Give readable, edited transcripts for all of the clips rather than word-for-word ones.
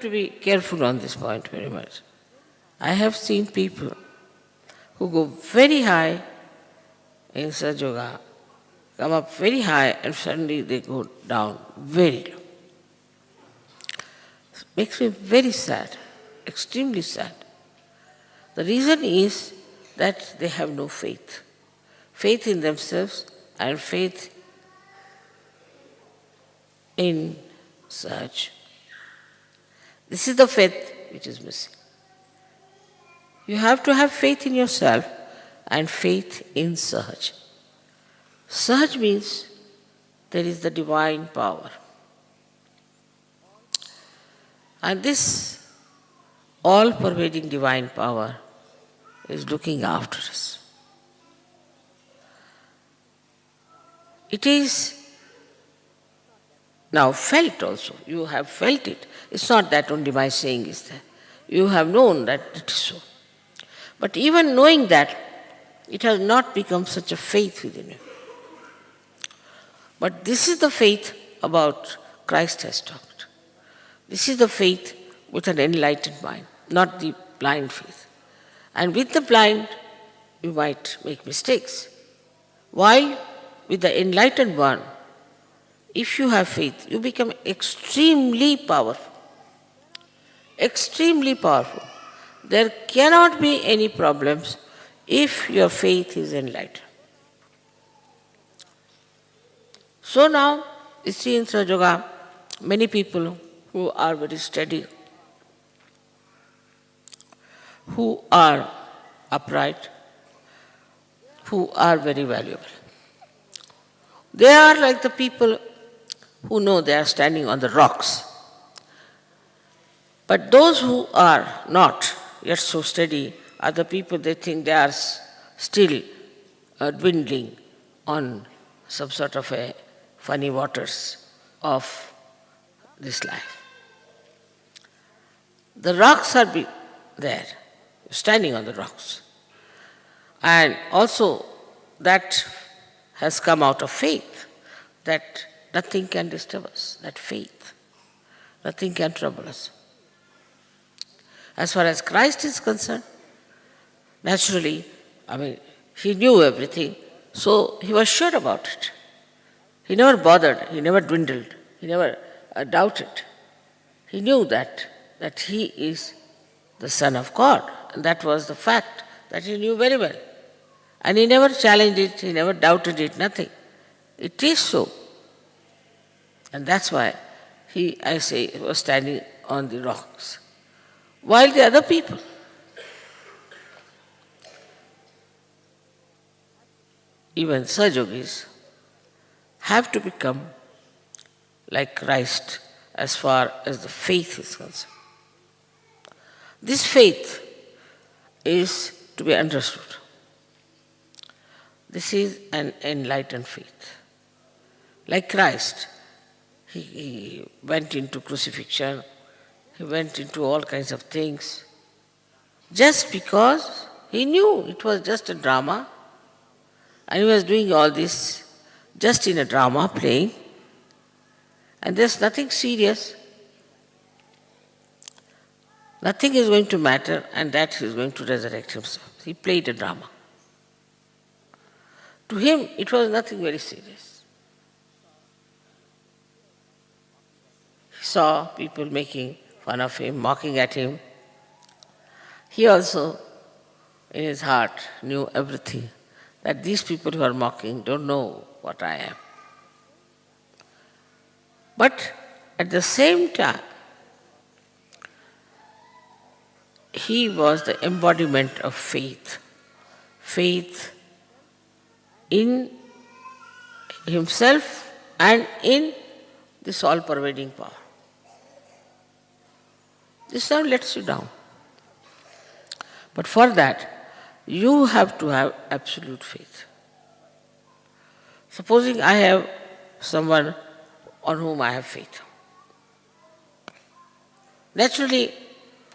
to be careful on this point very much. I have seen people who go very high in Sahaja Yoga, come up very high and suddenly they go down very low. It makes me very sad, extremely sad. The reason is that they have no faith. Faith in themselves and faith in Sahaja. This is the faith which is missing. You have to have faith in yourself and faith in Sahaja. Sahaja means there is the divine power. And this all-pervading divine power is looking after us. It is now felt also. You have felt it. It's not that only my saying is there. You have known that it is so. But even knowing that, it has not become such a faith within you. But this is the faith about Christ has talked. This is the faith with an enlightened mind, not the blind faith. And with the blind, you might make mistakes. While with the enlightened one, if you have faith, you become extremely powerful. Extremely powerful. There cannot be any problems if your faith is enlightened. So now, you see in Sahaja Yoga, many people who are very steady, who are upright, who are very valuable. They are like the people who know they are standing on the rocks. But those who are not yet so steady are the people they think they are still dwindling on some sort of a funny waters of this life. The rocks are there, standing on the rocks. And also that has come out of faith, that nothing can disturb us, that faith. Nothing can trouble us. As far as Christ is concerned, naturally, he knew everything, so he was sure about it. He never bothered, he never dwindled, he never doubted. He knew that he is the Son of God, and that was the fact that he knew very well. And he never challenged it, he never doubted it, nothing. It is so. And that's why he was standing on the rocks. While the other people, even Sahaja Yogis, have to become like Christ as far as the faith is concerned. This faith is to be understood. This is an enlightened faith. Like Christ, he went into crucifixion, he went into all kinds of things, just because he knew it was just a drama, and he was doing all this just in a drama, playing, and there's nothing serious. Nothing is going to matter, and that he is going to resurrect himself. He played a drama. To him, it was nothing very serious. He saw people making fun of him, mocking at him. He also, in his heart, knew everything, that these people who are mocking don't know what I am. But at the same time, he was the embodiment of faith. Faith in himself and in this all-pervading power. This now lets you down. But for that, you have to have absolute faith. Supposing I have someone on whom I have faith. Naturally,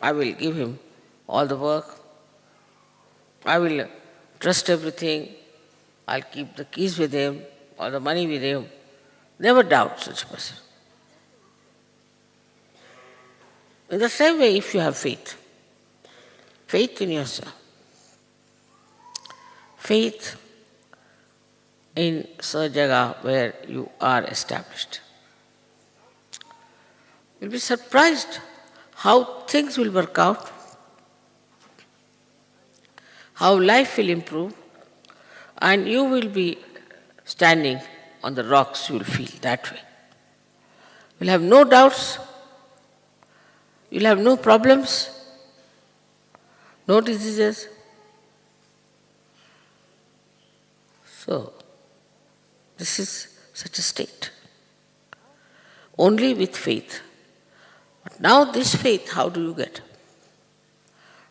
I will give him all the work. I will trust everything. I'll keep the keys with him, or the money with him. Never doubt such a person. In the same way, if you have faith, faith in yourself, faith in such jaga where you are established, you'll be surprised how things will work out, how life will improve, and you will be standing on the rocks, you will feel that way. You'll have no doubts, you'll have no problems, no diseases. So, this is such a state. Only with faith. But now this faith, how do you get?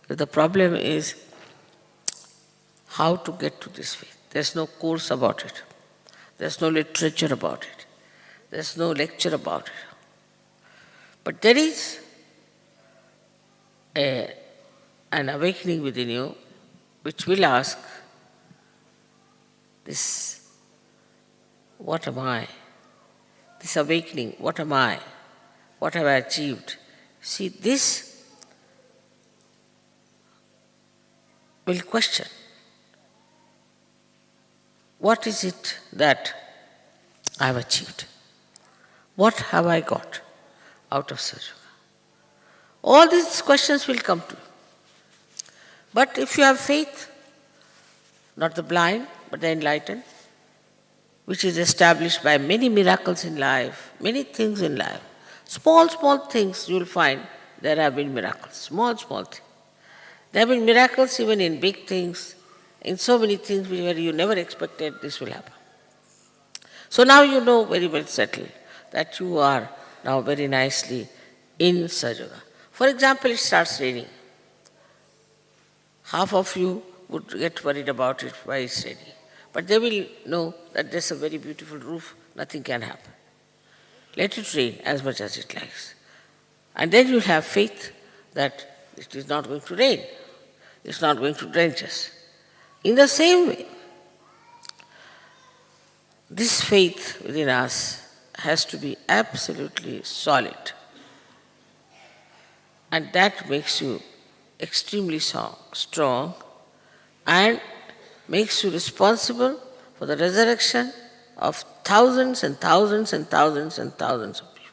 The problem is how to get to this faith. There's no course about it. There's no literature about it. There's no lecture about it. But there is an awakening within you which will ask, this, what am I? This awakening, what am I? What have I achieved? See, this will question, what is it that I have achieved? What have I got out of Sahaja? All these questions will come to you. But if you have faith, not the blind, but the enlightened, which is established by many miracles in life, many things in life, small things you will find there have been miracles, small things. There have been miracles even in big things, in so many things where you never expected this will happen. So now you know very well settled that you are now very nicely in Sahaja. For example, it starts raining. Half of you would get worried about it, why it's raining. But they will know that there's a very beautiful roof, nothing can happen. Let it rain as much as it likes. And then you'll have faith that it is not going to rain. It's not going to drench us. In the same way, this faith within us has to be absolutely solid. And that makes you extremely strong and makes you responsible for the resurrection of thousands and thousands and thousands and thousands of people.